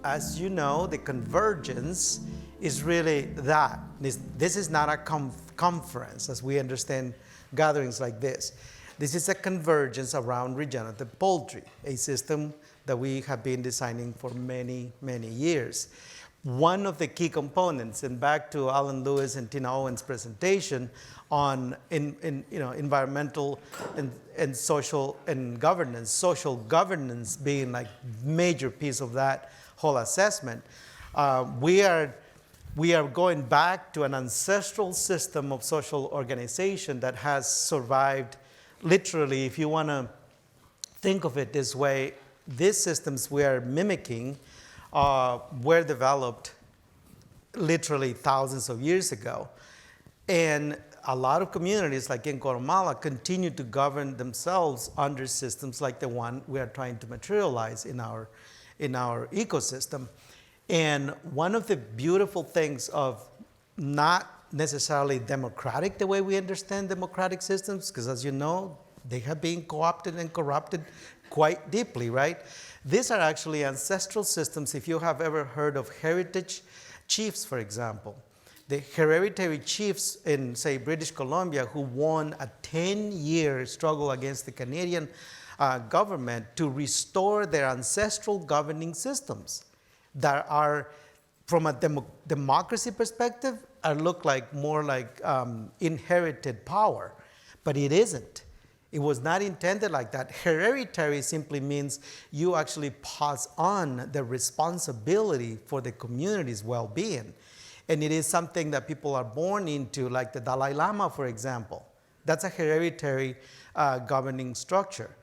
as you know, the convergence is really that. This is not a conference as we understand gatherings like this. This is a convergence around regenerative poultry, a system that we have been designing for many, many years. One of the key components, and back to Alan Lewis and Tina Owen's presentation on environmental and social and governance, social governance being like major piece of that whole assessment, we are going back to an ancestral system of social organization that has survived literally, if you want to think of it this way, these systems we are mimicking were developed literally thousands of years ago. And a lot of communities, like in Guatemala, continue to govern themselves under systems like the one we are trying to materialize in our ecosystem. And one of the beautiful things of not necessarily democratic the way we understand democratic systems, because as you know, they have been co-opted and corrupted quite deeply, right? These are actually ancestral systems. If you have ever heard of heritage chiefs, for example, the hereditary chiefs in, say, British Columbia who won a 10-year struggle against the Canadian government to restore their ancestral governing systems that are, from a democracy perspective, look like more like inherited power, but it isn't. It was not intended like that. Hereditary simply means you actually pass on the responsibility for the community's well-being. And it is something that people are born into, like the Dalai Lama, for example. That's a hereditary governing structure.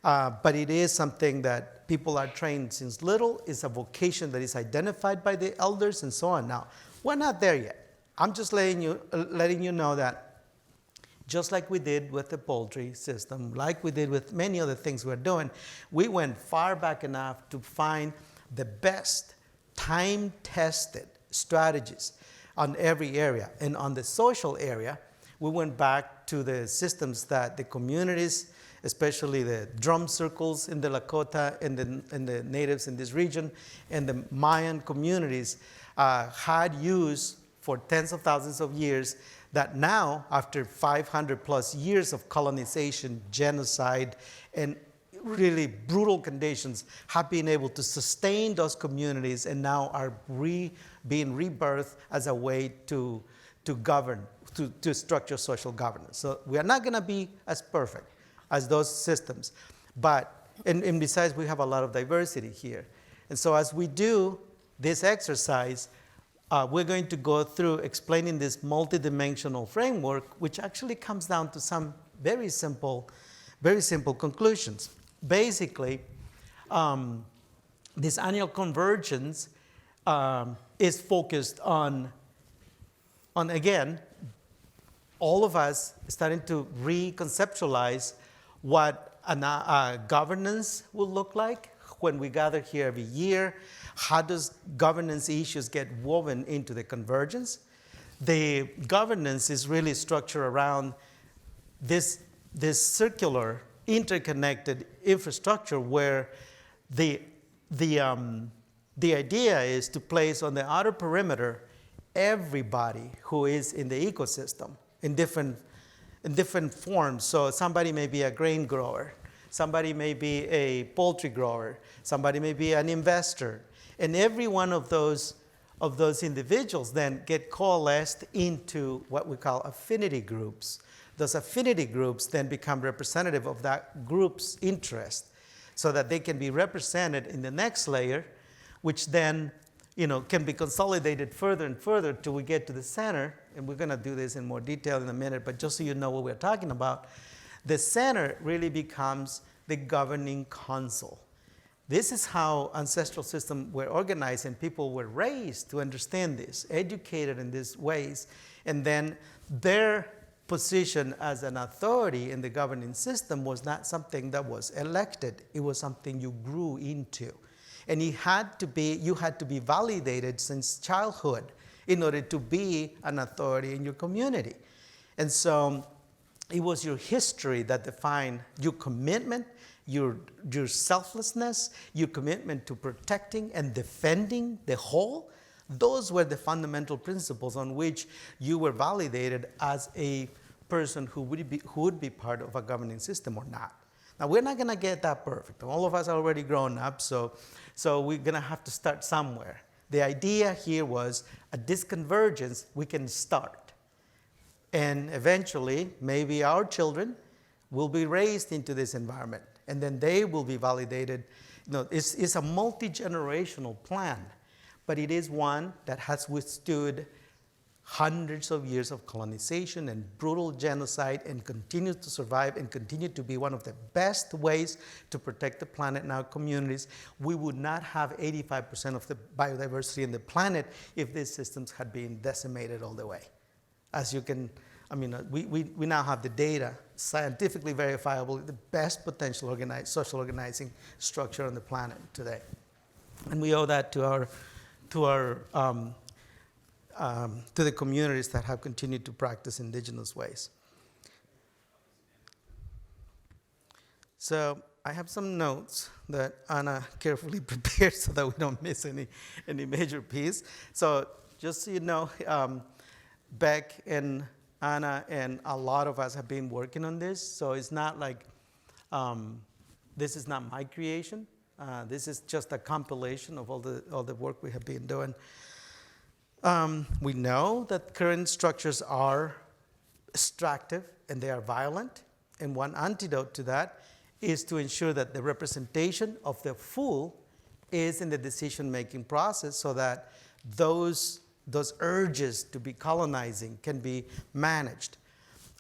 But it is something that people are trained since little. It's a vocation that is identified by the elders and so on. Now, we're not there yet. I'm just letting you know that just like we did with the poultry system, like we did with many other things we're doing, we went far back enough to find the best time-tested strategies on every area. And on the social area, we went back to the systems that the communities, especially the drum circles in the Lakota and the natives in this region, and the Mayan communities had used for tens of thousands of years, that now, after 500 plus years of colonization, genocide, and really brutal conditions, have been able to sustain those communities and now are being rebirthed as a way to govern, to structure social governance. So we are not going to be as perfect as those systems, but, and besides, we have a lot of diversity here. And so as we do this exercise, we're going to go through explaining this multidimensional framework, which actually comes down to some very simple conclusions. Basically, this annual convergence is focused on, again, all of us starting to reconceptualize what governance will look like when we gather here every year. How does governance issues get woven into the convergence? The governance is really structured around this circular, interconnected infrastructure where the idea is to place on the outer perimeter everybody who is in the ecosystem in different forms. So somebody may be a grain grower, somebody may be a poultry grower, somebody may be an investor. And every one of those individuals then get coalesced into what we call affinity groups. Those affinity groups then become representative of that group's interest so that they can be represented in the next layer, which then can be consolidated further and further till we get to the center. And we're going to do this in more detail in a minute, but just so you know what we're talking about, the center really becomes the governing council. This is how ancestral systems were organized, and people were raised to understand this, educated in these ways, and then their position as an authority in the governing system was not something that was elected. It was something you grew into. And you had to be validated since childhood in order to be an authority in your community. And so it was your history that defined your commitment your selflessness, your commitment to protecting and defending the whole. Those were the fundamental principles on which you were validated as a person who would be part of a governing system or not. Now, we're not going to get that perfect. All of us are already grown up, so we're going to have to start somewhere. The idea here was at this convergence, we can start. And eventually, maybe our children will be raised into this environment, and then they will be validated. It's a multi-generational plan, but it is one that has withstood hundreds of years of colonization and brutal genocide and continues to survive and continue to be one of the best ways to protect the planet and our communities. We would not have 85% of the biodiversity in the planet if these systems had been decimated all the way. As you can, we now have the data, scientifically verifiable, the best potential social organizing structure on the planet today. And we owe that to the communities that have continued to practice indigenous ways. So I have some notes that Anna carefully prepared so that we don't miss any major piece. So just so you know, Beck and Anna and a lot of us have been working on this. So it's not like this is not my creation. This is just a compilation of all the work we have been doing. We know that current structures are extractive and they are violent. And one antidote to that is to ensure that the representation of the full is in the decision-making process so that those urges to be colonizing can be managed.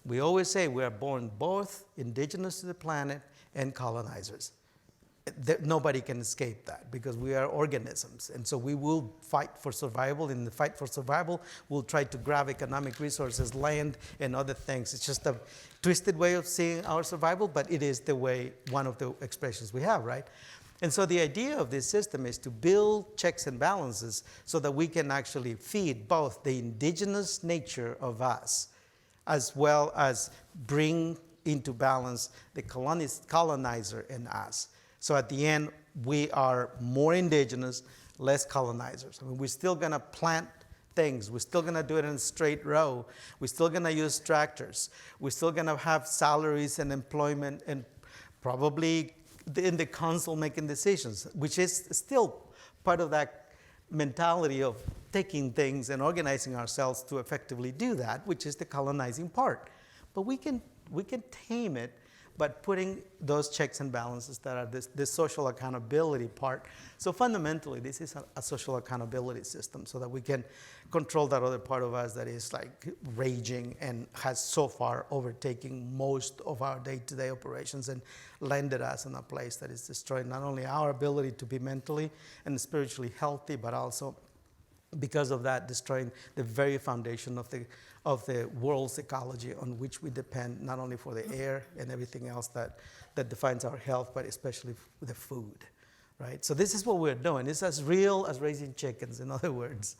We always say we are born both indigenous to the planet and colonizers. Nobody can escape that because we are organisms. And so we will fight for survival. In the fight for survival, we'll try to grab economic resources, land, and other things. It's just a twisted way of seeing our survival, but it is the way, one of the expressions we have, right? And so the idea of this system is to build checks and balances so that we can actually feed both the indigenous nature of us as well as bring into balance the colonizer in us. So at the end, we are more indigenous, less colonizers. We're still going to plant things. We're still going to do it in a straight row. We're still going to use tractors. We're still going to have salaries and employment and probably in the council making decisions, which is still part of that mentality of taking things and organizing ourselves to effectively do that, which is the colonizing part. But we can tame it, but putting those checks and balances that are this social accountability part. So fundamentally, this is a social accountability system so that we can control that other part of us that is like raging and has so far overtaken most of our day-to-day operations and landed us in a place that is destroying not only our ability to be mentally and spiritually healthy, but also because of that, destroying the very foundation of the world's ecology on which we depend, not only for the air and everything else that defines our health, but especially the food, right? So this is what we're doing. It's as real as raising chickens, in other words.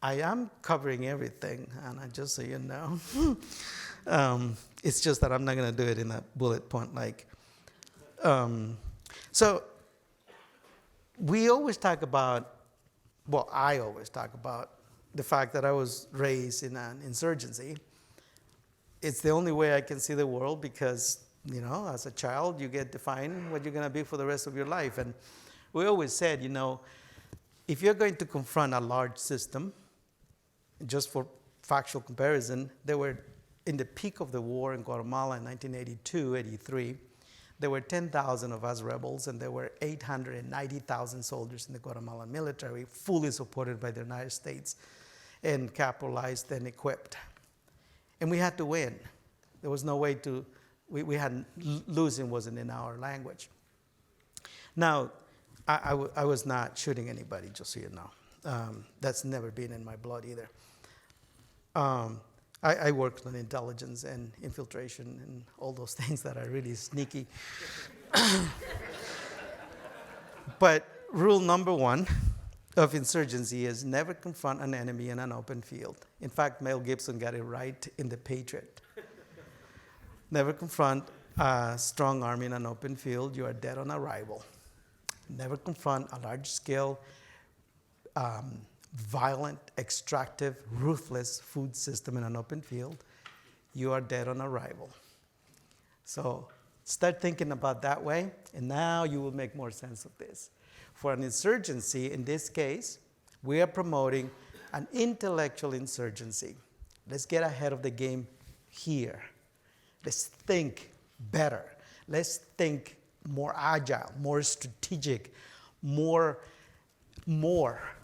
I am covering everything, and just so you know. It's just that I'm not going to do it in a bullet point like. So we always talk about, well, I always talk about the fact that I was raised in an insurgency. It's the only way I can see the world because, as a child, you get defined what you're going to be for the rest of your life. And we always said, if you're going to confront a large system, just for factual comparison, there were, in the peak of the war in Guatemala in 1982, 83, there were 10,000 of us rebels, and there were 890,000 soldiers in the Guatemalan military, fully supported by the United States and capitalized and equipped. And we had to win. There was no way to, losing wasn't in our language. Now, I was not shooting anybody, just so you know. That's never been in my blood either. I worked on intelligence and infiltration and all those things that are really sneaky. But rule number one of insurgency is never confront an enemy in an open field. In fact, Mel Gibson got it right in The Patriot. Never confront a strong army in an open field. You are dead on arrival. Never confront a large-scale, violent, extractive, ruthless food system in an open field. You are dead on arrival. So start thinking about that way, and now you will make more sense of this. For an insurgency, in this case, we are promoting an intellectual insurgency. Let's get ahead of the game here. Let's think better. Let's think more agile, more strategic, more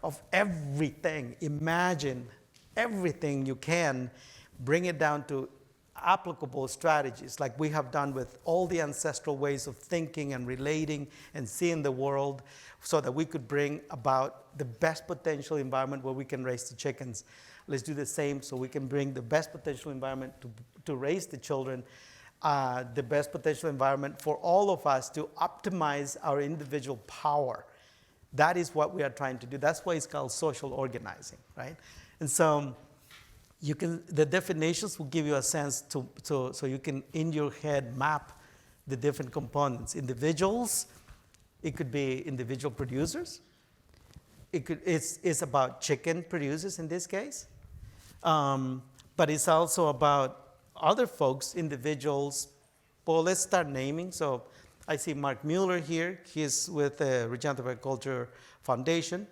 of everything. Imagine everything you can, bring it down to applicable strategies like we have done with all the ancestral ways of thinking and relating and seeing the world, so that we could bring about the best potential environment where we can raise the chickens. Let's do the same so we can bring the best potential environment to raise the children, the best potential environment for all of us to optimize our individual power. That is what we are trying to do. That's why it's called social organizing, right? And so the definitions will give you a sense so you can, in your head, map the different components. Individuals, it could be individual producers. It's about chicken producers in this case. But it's also about other folks, individuals. Well, let's start naming. So I see Mark Mueller here. He's with the Regenerative Agriculture Foundation.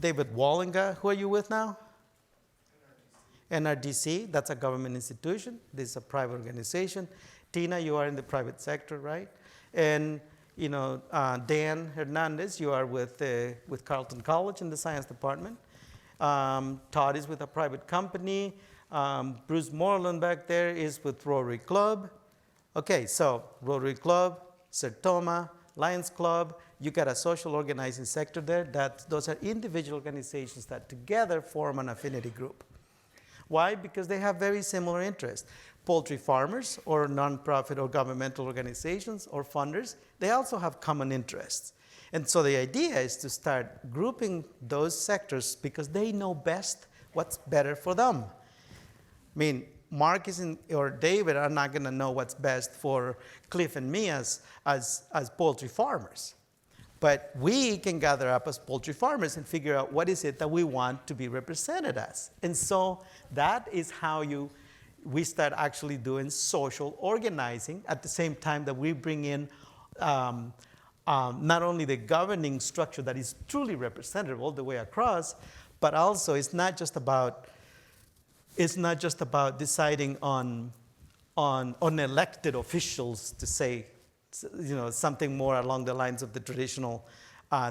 David Wallinga, who are you with now? NRDC, that's a government institution. This is a private organization. Tina, you are in the private sector, right? And Dan Hernandez, you are with Carleton College in the science department. Todd is with a private company. Bruce Moreland back there is with Rotary Club. Okay, so Rotary Club, Sertoma, Lions Club, you got a social organizing sector there. Those are individual organizations that together form an affinity group. Why? Because they have very similar interests. Poultry farmers or nonprofit or governmental organizations or funders, they also have common interests. And so the idea is to start grouping those sectors because they know best what's better for them. I mean, Mark or David are not going to know what's best for Cliff and me as poultry farmers. But we can gather up as poultry farmers and figure out what is it that we want to be represented as. And so that is how we start actually doing social organizing at the same time that we bring in not only the governing structure that is truly representative all the way across, but also it's not just about deciding on elected officials to say, something more along the lines of the traditional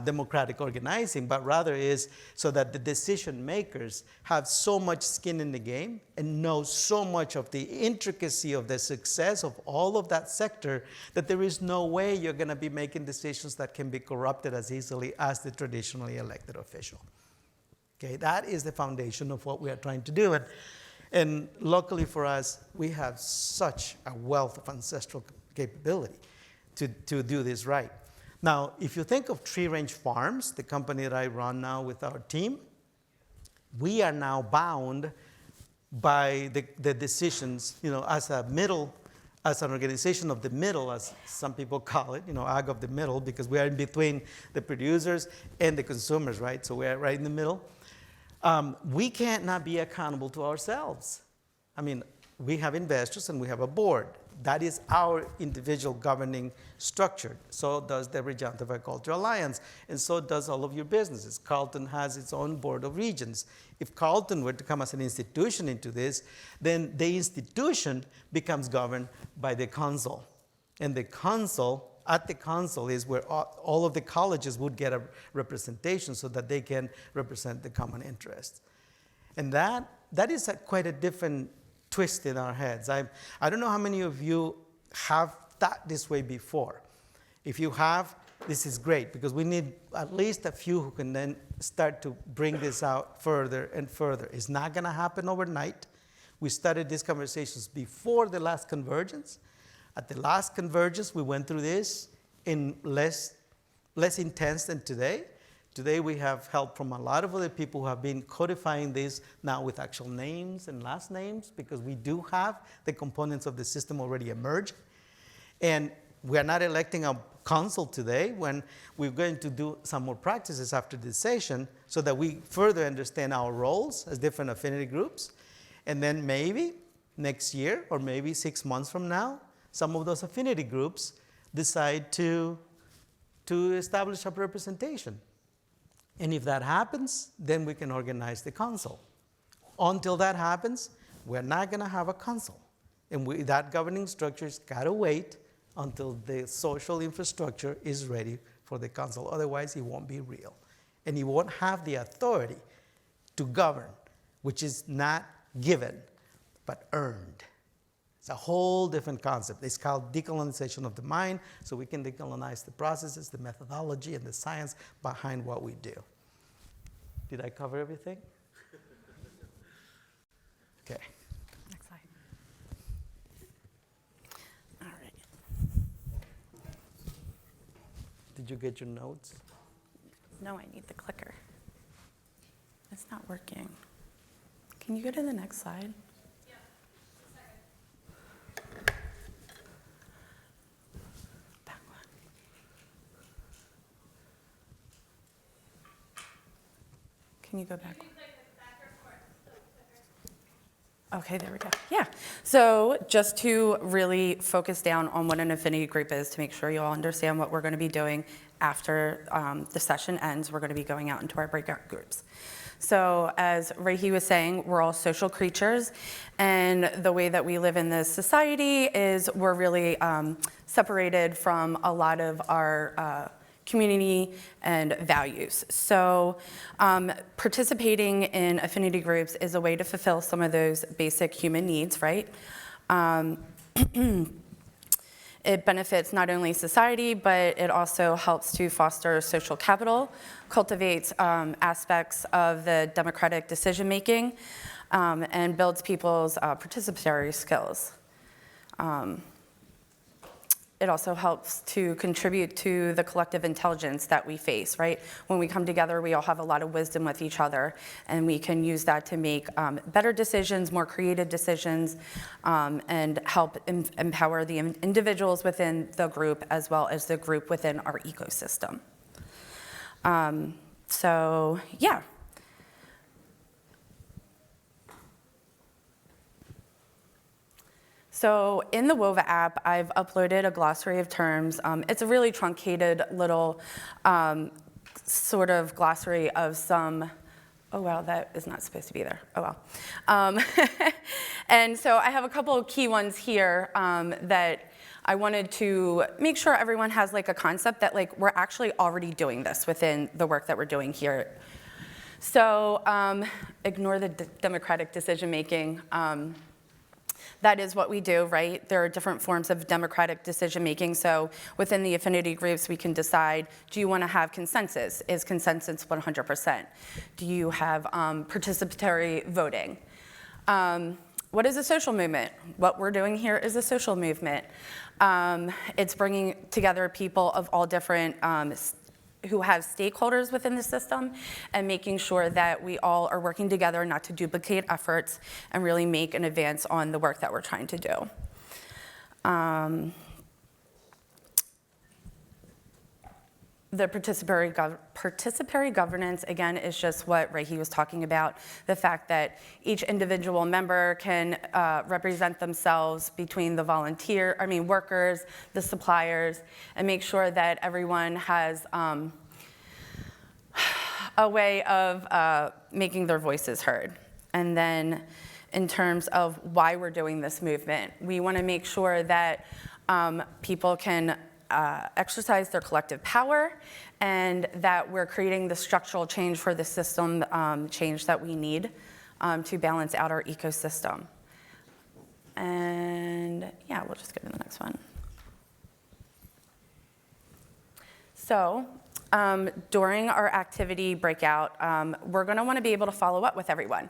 democratic organizing, but rather is so that the decision makers have so much skin in the game and know so much of the intricacy of the success of all of that sector that there is no way you're going to be making decisions that can be corrupted as easily as the traditionally elected official. Okay, that is the foundation of what we are trying to do. And luckily for us, we have such a wealth of ancestral capability to do this right. Now, if you think of Tree Range Farms, the company that I run now with our team, we are now bound by the decisions, as an organization of the middle, as some people call it, ag of the middle, because we are in between the producers and the consumers, right? So we are right in the middle. We can't not be accountable to ourselves. I mean, we have investors and we have a board. That is our individual governing structure. So does the Regenerative Agriculture Alliance, and so does all of your businesses. Carleton has its own board of regents. If Carleton were to come as an institution into this, then the institution becomes governed by the council. And the council, at the council is where all of the colleges would get a representation so that they can represent the common interest. And that is quite a different twist in our heads. I don't know how many of you have thought this way before. If you have, this is great because we need at least a few who can then start to bring this out further and further. It's not going to happen overnight. We started these conversations before the last Convergence. At the last Convergence, we went through this in less intense than today Today we have help from a lot of other people who have been codifying this now with actual names and last names, because we do have the components of the system already emerged. And we are not electing a council today, when we're going to do some more practices after this session so that we further understand our roles as different affinity groups. And then maybe next year, or maybe 6 months from now, some of those affinity groups decide to establish a representation. And if that happens, then we can organize the council. Until that happens, we're not going to have a council. And that governing structure's got to wait until the social infrastructure is ready for the council. Otherwise, it won't be real. And it won't have the authority to govern, which is not given, but earned. It's a whole different concept. It's called decolonization of the mind, so we can decolonize the processes, the methodology, and the science behind what we do. Did I cover everything? Okay. Next slide. All right. Did you get your notes? No, I need the clicker. It's not working. Can you go to the next slide? Can you go back? Okay, there we go. Yeah. So just to really focus down on what an affinity group is, to make sure you all understand what we're going to be doing after the session ends, we're going to be going out into our breakout groups. So as Rehi was saying, we're all social creatures, and the way that we live in this society is we're really separated from a lot of our community and values. So participating in affinity groups is a way to fulfill some of those basic human needs, right? It benefits not only society, but it also helps to foster social capital, cultivates aspects of the democratic decision-making, and builds people's participatory skills. It also helps to contribute to the collective intelligence that we face, right? When we come together, we all have a lot of wisdom with each other, and we can use that to make better decisions, more creative decisions, and help empower the individuals within the group as well as the group within our ecosystem. So, yeah. So in the WOVA app, I've uploaded a glossary of terms. It's a really truncated little sort of glossary of some, oh wow, that is not supposed to be there, oh well. And so I have a couple of key ones here that I wanted to make sure everyone has like a concept that like we're actually already doing this within the work that we're doing here. So ignore the democratic decision making. That is what we do, right? There are different forms of democratic decision-making. So within the affinity groups, we can decide, do you want to have consensus? Is consensus 100%? Do you have participatory voting? What is a social movement? What we're doing here is a social movement. It's bringing together people of all different who have stakeholders within the system, and making sure that we all are working together not to duplicate efforts and really make an advance on the work that we're trying to do. The participatory governance, again, is just what Rehi was talking about, the fact that each individual member can represent themselves between the workers, the suppliers, and make sure that everyone has a way of making their voices heard. And then in terms of why we're doing this movement, we want to make sure that people can exercise their collective power, and that we're creating the structural change for the system change that we need to balance out our ecosystem. And yeah, we'll just go to the next one. So during our activity breakout, we're going to want to be able to follow up with everyone.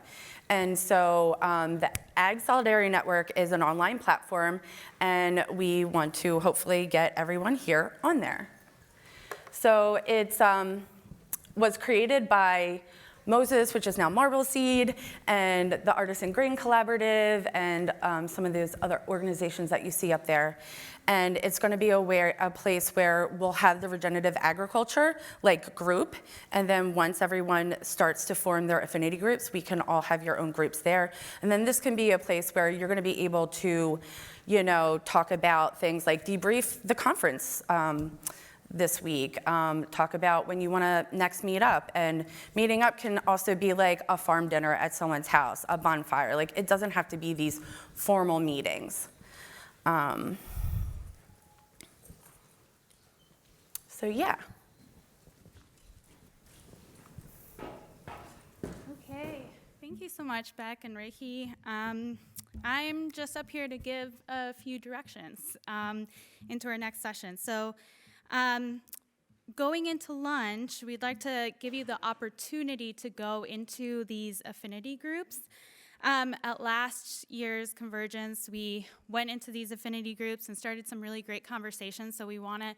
And so the Ag Solidarity Network is an online platform, and we want to hopefully get everyone here on there. So it's was created by Moses, which is now Marble Seed, and the Artisan Grain Collaborative, and some of those other organizations that you see up there. And it's going to be a place where we'll have the regenerative agriculture group, and then once everyone starts to form their affinity groups, we can all have your own groups there. And then this can be a place where you're going to be able to, talk about things like debrief the conference this week, talk about when you want to next meet up. And meeting up can also be like a farm dinner at someone's house, a bonfire. It doesn't have to be these formal meetings. So yeah. Okay, thank you so much, Beck and Reiki. I'm just up here to give a few directions into our next session. So going into lunch, we'd like to give you the opportunity to go into these affinity groups. At last year's Convergence, we went into these affinity groups and started some really great conversations, so we want to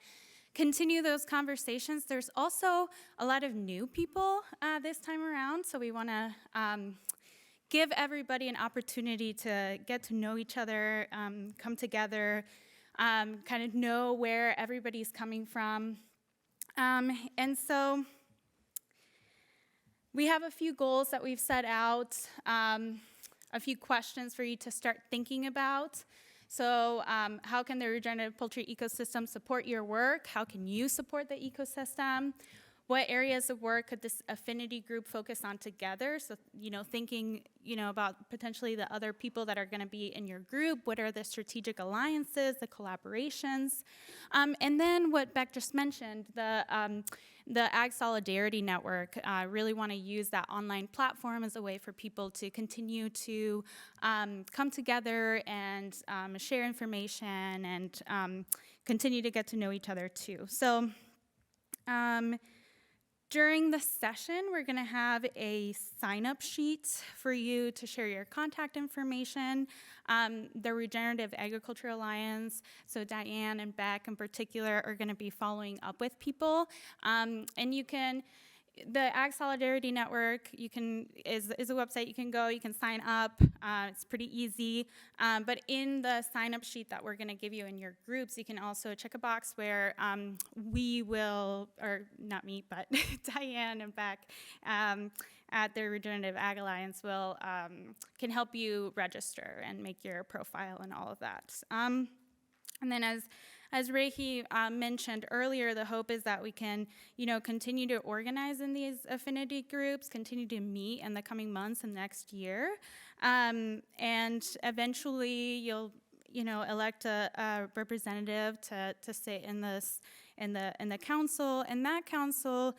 continue those conversations. There's also a lot of new people this time around, so we want to give everybody an opportunity to get to know each other, come together, kind of know where everybody's coming from. And so we have a few goals that we've set out, a few questions for you to start thinking about. So how can the regenerative poultry ecosystem support your work? How can you support the ecosystem? What areas of work could this affinity group focus on together? So, thinking, about potentially the other people that are going to be in your group. What are the strategic alliances, the collaborations? And then what Beck just mentioned, the Ag Solidarity Network, really want to use that online platform as a way for people to continue to come together and share information and continue to get to know each other too. So during the session, we're going to have a sign-up sheet for you to share your contact information. The Regenerative Agriculture Alliance, so Diane and Beck in particular, are going to be following up with people. And you can, the Ag Solidarity Network, is a website you can go, you can sign up. It's pretty easy. But in the sign-up sheet that we're going to give you in your groups, you can also check a box where we will, or not me, but Diane and Beck at the Regenerative Ag Alliance can help you register and make your profile and all of that. And then as Reiki mentioned earlier, the hope is that we can, continue to organize in these affinity groups, continue to meet in the coming months and next year, and eventually you'll, elect a representative to sit in the council. And that council,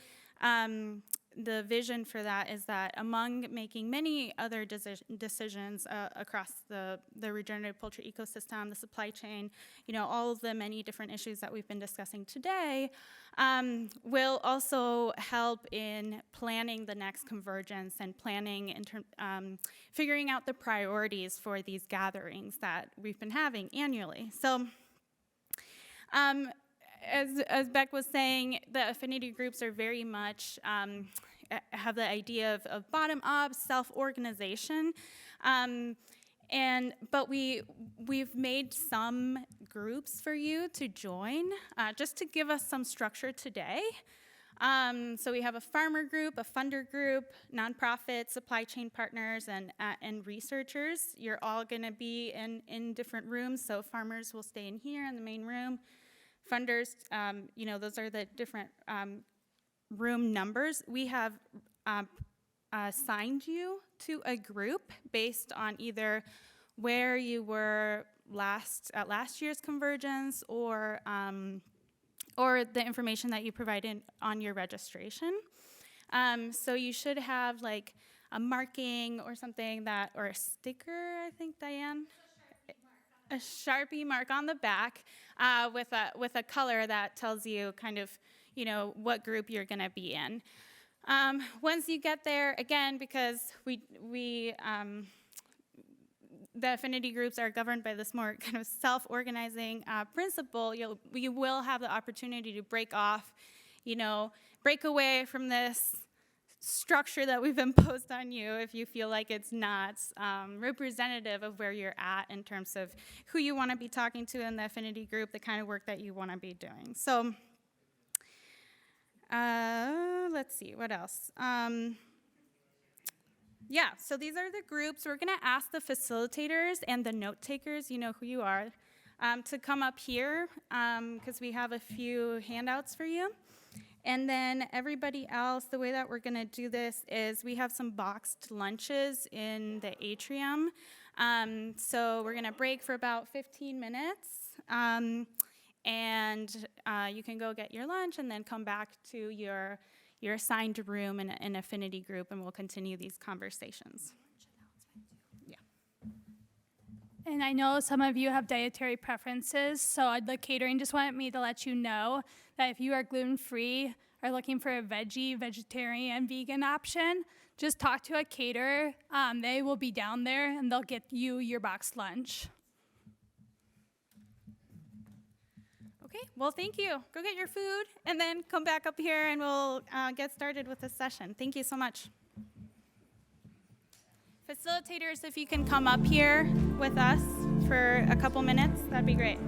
the vision for that is that among making many other decisions across the regenerative poultry ecosystem, the supply chain, all of the many different issues that we've been discussing today, will also help in planning the next Convergence and planning, figuring out the priorities for these gatherings that we've been having annually. So, as Beck was saying, the affinity groups are very much have the idea of bottom-up self-organization, but we've made some groups for you to join just to give us some structure today. So we have a farmer group, a funder group, nonprofit, supply chain partners, and researchers. You're all going to be in different rooms. So farmers will stay in here in the main room. Funders, those are the different room numbers. We have assigned you to a group based on either where you were at last year's Convergence or the information that you provided on your registration. So you should have like a marking or something or a sticker, I think, Diane? A Sharpie mark on the back with a color that tells you kind of, what group you're going to be in. Once you get there, again, because the affinity groups are governed by this more kind of self-organizing principle, you will have the opportunity to break off, break away from this structure that we've imposed on you if you feel like it's not representative of where you're at in terms of who you want to be talking to in the affinity group, the kind of work that you want to be doing. So let's see, what else? Yeah, so these are the groups. We're going to ask the facilitators and the note takers, you know who you are, to come up here because we have a few handouts for you. And then everybody else, the way that we're going to do this is we have some boxed lunches in the atrium. So we're going to break for about 15 minutes. And you can go get your lunch and then come back to your assigned room in an affinity group, and we'll continue these conversations. Yeah. And I know some of you have dietary preferences, so the catering just wanted me to let you know that if you are gluten-free or looking for a veggie, vegetarian, vegan option, just talk to a caterer. They will be down there, and they'll get you your boxed lunch. Okay, well, thank you. Go get your food, and then come back up here, and we'll get started with this session. Thank you so much. Facilitators, if you can come up here with us for a couple minutes, that'd be great.